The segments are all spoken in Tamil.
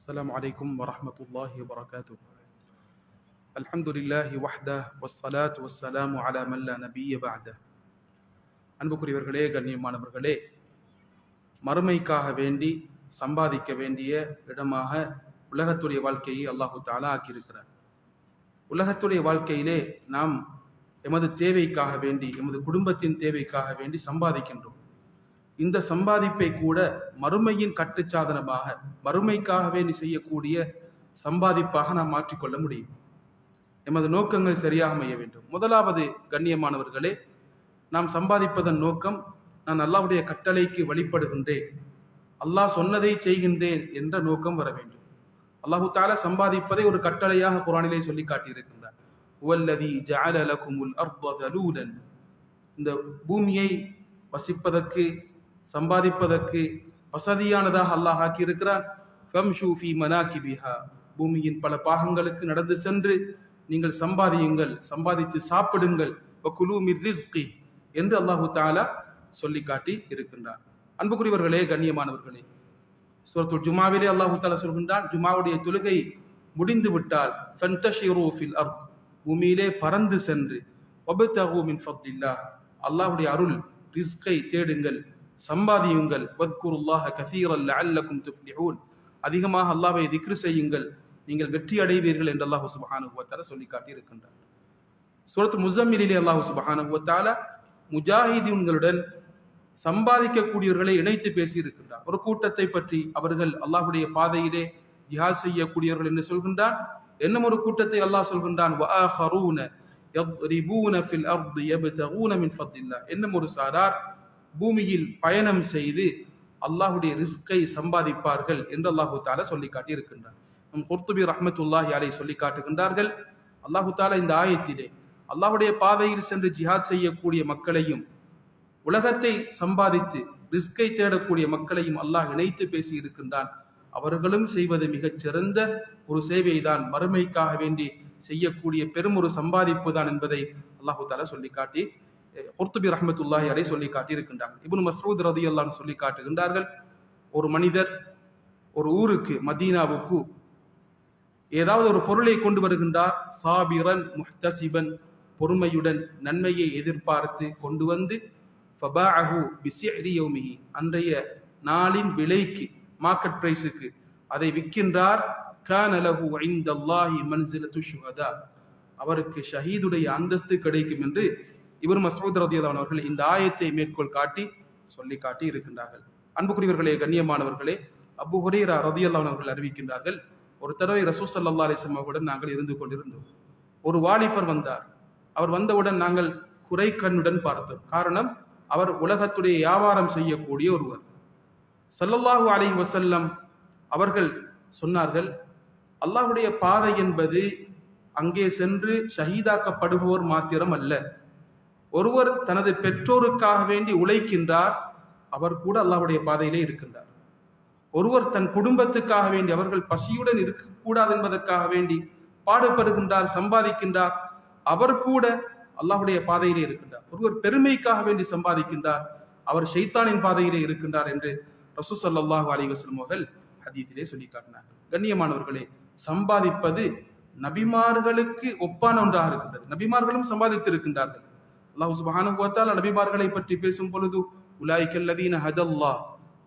السلام عليكم ورحمة الله وبركاته. الحمد لله وحده والصلاة والسلام على من لا نبي بعده. அன்புக்குரியவர்களே, கண்ணியமானவர்களே, மறுமைக்காக வேண்டி சம்பாதிக்க வேண்டிய இடமாக உலகத்துடைய வாழ்க்கையை அல்லாஹு தஆலா ஆக்கியிருக்கிறார். உலகத்துடைய வாழ்க்கையிலே நாம் எமது தேவைக்காக வேண்டி, எமது குடும்பத்தின் தேவைக்காக வேண்டி சம்பாதிக்கின்றோம். இந்த சம்பாதிப்பை கூட மறுமையின் கட்டுச்சாதனமாக, மறுமைக்காக வேண்டி செய்யக்கூடிய சம்பாதிப்பாக நாம் மாற்றிக்கொள்ள முடியும். எமது நோக்கங்கள் சரியாக அமைய வேண்டும். முதலாவது, கண்ணியமானவர்களே, நாம் சம்பாதிப்பதன் நோக்கம், நான் அல்லாஹ்வுடைய கட்டளைக்கு வழிபடுகின்றேன், அல்லாஹ் சொன்னதை செய்கின்றேன் என்ற நோக்கம் வர வேண்டும். அல்லாஹு தஆலா சம்பாதிப்பதை ஒரு கட்டளையாக குர்ஆனிலே சொல்லி காட்டியிருக்கின்றார். வல்லதி ஜஅல லகுமுல் அர்த தலூலன், இந்த பூமியை வசிப்பதற்கு, சம்பாதிப்பதற்கு வசதியானதாக அல்லாஹ் ஆக்கி இருக்கிறார். ஃபம்ஷூ ஃபீ மனாகிபிஹா, பூமியின் பல பாகங்களுக்கு நடந்து சென்று நீங்கள் சம்பாதியுங்கள், சம்பாதித்து சாப்பிடுங்கள். வகுலூ மிர் ரிஸ்கி என்று அல்லாஹு தஆலா சொல்லி காட்டி இருக்கின்றார். அன்புக்குரியவர்களே, கண்ணியமானவர்களே, சூரத்துல் ஜுமாவிலே அல்லாஹு தஆலா சொல்கின்றான், ஜுமாவுடைய தொழுகை முடிந்து விட்டால் ஃபன்தஷிரு ஃபில் அர்த், பூமியிலே பறந்து சென்று, வப்தகு மின் ஃபத்லில்லாஹ், அல்லாஹ்வுடைய அருள் ரிஸ்கை தேடுங்கள், சம்பாதியுங்கள். வத்குருல்லாஹ கஸீரன் லஅல்லகும் துஃப்லிஹூன், அதிகமாக அல்லாஹ்வை திக்ர் செய்யுங்கள், நீங்கள் வெற்றி அடைவீர்கள் என்று அல்லாஹ் சுப்ஹானஹு வ தஆலா சொல்லி காட்டி இருக்கின்றார். சூரத்துல் முஸம்மிலிலே அல்லாஹ் சுப்ஹானஹு வ தஆலா முஜாஹிதீன்களுடன் சம்பாதிக்கக்கூடியவர்களை இணைத்து பேசி இருக்கின்றார். ஒரு கூட்டத்தை பற்றி, அவர்கள் அல்லாஹ்வுடைய பாதையிலே ஜிஹாத் செய்யக்கூடியவர்கள் என்று சொல்கின்றான். இன்னும் ஒரு கூட்டத்தை அல்லாஹ் சொல்கின்றான், வஆஹரூன யத்ரிபூன ஃபில் அர்தி யப்தகூன மின் ஃபத்லில்லாஹ், இன்னும் ஒரு சாரார் பூமியில் பயணம் செய்து அல்லாஹ்வுடைய ரிஸ்கை சம்பாதிப்பார்கள் என்று அல்லாஹு தஆலா சொல்லி காட்டி இருக்கின்றார். குர்துபி ரஹ்மத்துல்லாஹி அலைஹி சொல்லி காட்டுகின்றார்கள், அல்லாஹு தஆலா இந்த ஆயத்திலே அல்லாஹ்வுடைய பாதையில் சென்று ஜிஹாத் செய்யக்கூடிய மக்களையும், உலகத்தை சம்பாதித்து ரிஸ்கை தேடக்கூடிய மக்களையும் அல்லாஹ் இணைத்து பேசி இருக்கின்றான். அவர்களும் செய்வது மிகச் சிறந்த ஒரு சேவைதான், மறுமைக்காக வேண்டி செய்யக்கூடிய பெரும் ஒரு சம்பாதிப்பு தான் என்பதை அல்லாஹு தஆலா சொல்லி காட்டி, குர்துபி ரஹ்மத்துல்லாஹி அலைஹி சொல்லி காட்டி இருக்கின்றார்கள். இப்னு மஸ்ஊத் ரலியல்லாஹு அன்ஹு சொல்லி காட்டுகின்றார்கள், ஒரு மனிதர் ஒரு ஊருக்கு, மதீனாவுக்கு ஏதாவது ஒரு பொருளை கொண்டு வருகின்றார். சாபிரன் முஹ்தசிபன், பொறுமையுடன் நன்மையை எதிர்பார்த்து கொண்டு வந்து, ஃபபாஅஹு பிசிஅரி யௌமிஹி, அன்றைய நாளின் விலைக்கு, மார்க்கெட் பிரைஸுக்கு அதை விற்கின்றார். கான லஹு இன்தல்லாஹி மன்சிலத்து ஷுஹதா, அவருக்கு ஷஹீதுடைய அந்தஸ்து கிடைக்கும் என்று இப்னு மஸ்ஊத் ரலியல்லாஹு அன்ஹு அவர்கள் இந்த ஆயத்தை மேற்கோள் காட்டி சொல்லி காட்டி இருக்கின்றார்கள். அன்புக்குரியவர்களே, கண்ணியமானவர்களே, அபூ ஹுரைரா ரலியல்லாஹு அன்ஹு அவர்கள் அறிவிக்கின்றார்கள், ஒரு தடவை ரசூல் ஸல்லல்லாஹு அலைஹி வஸல்லம் அவர்களுடன் நாங்கள் இருந்து கொண்டிருந்தோம். ஒரு வாலிபர் வந்தார். அவர் வந்தவுடன் நாங்கள் குறை கண்ணுடன் பார்த்தோம். காரணம், அவர் உலகத்துடைய வியாபாரம் செய்யக்கூடிய ஒருவர். ஸல்லல்லாஹு அலைஹி வஸல்லம் அவர்கள் சொன்னார்கள், அல்லாஹ்வுடைய பாதை என்பது அங்கே சென்று ஷஹீதாக்கப்படுபவர் மாத்திரம் அல்ல, ஒருவர் தனது பெற்றோருக்காக வேண்டி உழைக்கின்றார், அவர் கூட அல்லாஹ்வுடைய பாதையிலே இருக்கின்றார். ஒருவர் தன் குடும்பத்துக்காக வேண்டி, அவர்கள் பசியுடன் இருக்கக்கூடாது என்பதற்காக வேண்டி பாடுபடுகின்றார், சம்பாதிக்கின்றார், அவர் கூட அல்லாஹ்வுடைய பாதையிலே இருக்கின்றார். ஒருவர் பெருமைக்காக வேண்டி சம்பாதிக்கின்றார், அவர் ஷைத்தானின் பாதையிலே இருக்கின்றார் என்று ரசூல் ஸல்லல்லாஹு அலைஹி வஸல்லம் அவர்கள் ஹதீஸிலே சொல்லி காட்டினார்கள். கண்ணியமானவர்களே, சம்பாதிப்பது நபிமார்களுக்கு ஒப்பான ஒன்றாக இருக்கின்றது. நபிமார்களும் சம்பாதித்து இருக்கின்றார்கள். அல்லாஹ் சுப்ஹானஹு வ தஆலா நபிமார்களை பற்றி பேசும் பொழுது, உலாயிகல்லதீன ஹதல்லாஹ்,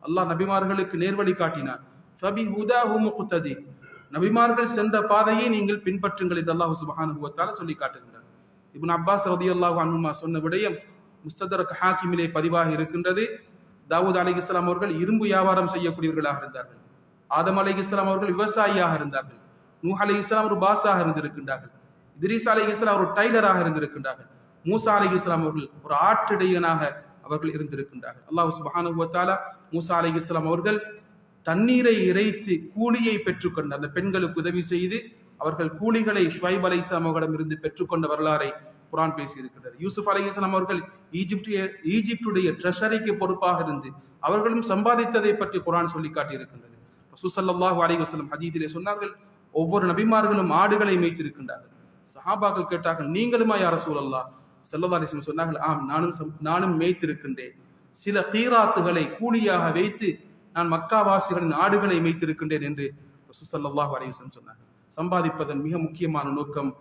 அல்லாஹ் நபிமார்களுக்கு நேர்வழி காட்டினார். ஃபபி ஹுதாஹு முக்ததி, நபிமார்கள் சென்ற பாதையை நீங்கள் பின்பற்றுங்கள் என்று அல்லாஹ் சுப்ஹானஹு வ தஆலா சொல்லி காட்டுகிறார். இப்னு அப்பாஸ் ரலியல்லாஹு அன்ஹுமா சொன்ன விடயம் முஸ்ததரக் ஹாக்கிமிலே பதிவாக இருக்கின்றது. தாவூத் அலைஹிஸ்ஸலாம் அவர்கள் இரும்பு வியாபாரம் செய்யக்கூடியவர்களாக இருந்தார்கள். ஆதம் அலைஹிஸ்ஸலாம் அவர்கள் விவசாயியாக இருந்தார்கள். நூஹ் அலைஹிஸ்ஸலாம் ஒரு பாஸாக இருந்திருக்கின்றார்கள். இத்ரீஸ் அலைஹிஸ்ஸலாம் ஒரு டைலராக இருந்திருக்கின்றார்கள். மூசா அலைஹிஸ்ஸலாம் அவர்கள் ஒரு ஆற்றிடையனாக அவர்கள் இருந்திருக்கின்றார்கள். அல்லாஹ் சுப்ஹானஹு வ தஆலா மூசா அலைஹிஸ்ஸலாம் அவர்கள் தண்ணீரை இறைத்து கூலியை பெற்றுக்கொண்ட அந்த பெண்களுக்கு உதவி செய்து அவர்கள் கூலிகளை ஷுவைப் அலைஹிஸ்ஸலாம் அவர்களிடம் இருந்து பெற்றுக்கொண்ட வரலாறை குர்ஆன் பேசி இருக்கிறது. யூசுப் அலைஹிஸ்ஸலாம் அவர்கள் ஈஜிப்டுடைய ட்ரெஷரிக்கு பொறுப்பாக இருந்து அவர்களும் சம்பாதித்ததை பற்றி குர்ஆன் சொல்லி காட்டி இருக்கின்றது. ரசூல் ஸல்லல்லாஹு அலைஹி வஸல்லம் ஹதீஸிலே சொன்னார்கள், ஒவ்வொரு நபிமார்களும் ஆடுகளை மேய்த்திருக்கின்றார்கள். சஹாபாக்கள் கேட்டார்கள், நீங்களுமா யா ரசூலல்லாஹ்? ஸல்லல்லாஹு அலைஹி வஸல்லம் சொன்னார்கள், ஆம், நானும் மேய்த்திருக்கின்றேன். சில கீராத்துகளை கூலியாக வைத்து நான் மக்காவாசிகளின் ஆடுகளை மேய்த்திருக்கின்றேன் என்று ரசூல் ஸல்லல்லாஹு அலைஹி வஸல்லம் சொன்னாங்க. சம்பாதிப்பதன் மிக முக்கியமான நோக்கம்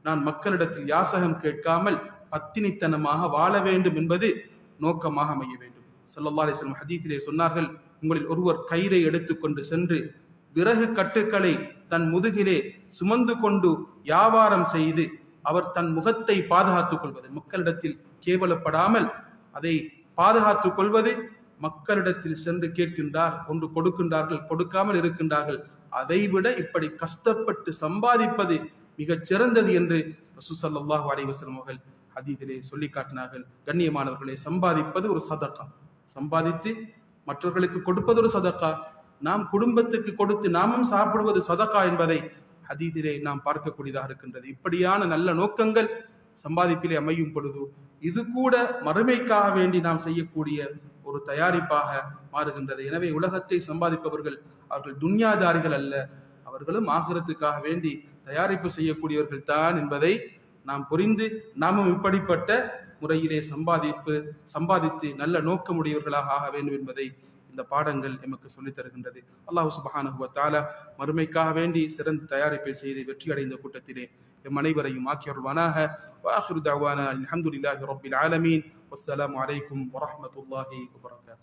நான் மக்களிடத்தில் யாசகம் கேட்காமல் பத்தினித்தனமாக வாழ வேண்டும் என்பது நோக்கமாக அமைய வேண்டும். ஸல்லல்லாஹு அலைஹி வஸல்லம் ஹதீஸிலே சொன்னார்கள், உங்களில் ஒருவர் கயிறை எடுத்துக்கொண்டு சென்று விறகு கட்டுக்களை தன் முதுகிலே சுமந்து கொண்டு வியாபாரம் செய்து அவர் தன் முகத்தை பாதுகாத்துக் கொள்வது, மக்களிடத்தில் கேவலப்படாமல் அதை பாதுகாத்துக் கொள்வது, மக்களிடத்தில் சென்று கேட்கின்றார், ஒன்று கொடுக்கின்றார்கள், கொடுக்காமல் இருக்கின்றார்கள், அதைவிட இப்படி கஷ்டப்பட்டு சம்பாதிப்பது மிகச் சிறந்தது என்று ரசூல் ஸல்லல்லாஹு அலைஹி வஸல்லம் அவர்கள் ஹதீஸிலே சொல்லி காட்டினார்கள். கண்ணியமானவர்களே, சம்பாதிப்பது ஒரு சதகா. சம்பாதித்து மற்றவர்களுக்கு கொடுப்பது ஒரு சதகா. நாம் குடும்பத்துக்கு கொடுத்து நாமும் சாப்பிடுவது சதகா என்பதை ஹதீஸிலே நாம் பார்க்கக்கூடியதாக இருக்கின்றது. இப்படியான நல்ல நோக்கங்கள் சம்பாதிப்பிலே அமையும் பொழுது இது கூட மறுமைக்காக வேண்டி நாம் செய்யக்கூடிய ஒரு தயாரிப்பாக மாறுகின்றது. எனவே உலகத்தை சம்பாதிப்பவர்கள் அவர்கள் துன்யாதாரிகள் அல்ல, அவர்களும் ஆகிரத்துக்காக வேண்டி தயாரிப்பு செய்யக்கூடியவர்கள் தான் என்பதை நாம் புரிந்து நாமும் இப்படிப்பட்ட முறையிலே சம்பாதித்து நல்ல நோக்கமுடையவர்களாக ஆக வேண்டும் என்பதை இந்த பாடங்கள் எமக்கு சொல்லித் தருகின்றது. அல்லாஹ் சுப்ஹானஹு வ தஆலா மறுமைக்காக வேண்டி சிறந்த தயாரிப்பை செய்து வெற்றி அடைந்த கூட்டத்திலே எம் அனைவரையும் ஆக்கி அருள்வானாக. வஆகிரு தஅவானா அல்ஹம்துலில்லாஹி ரப்பில் ஆலமீன். வஸ்ஸலாமு அலைக்கும் வரஹ்மத்துல்லாஹி வபரகாத்துஹு.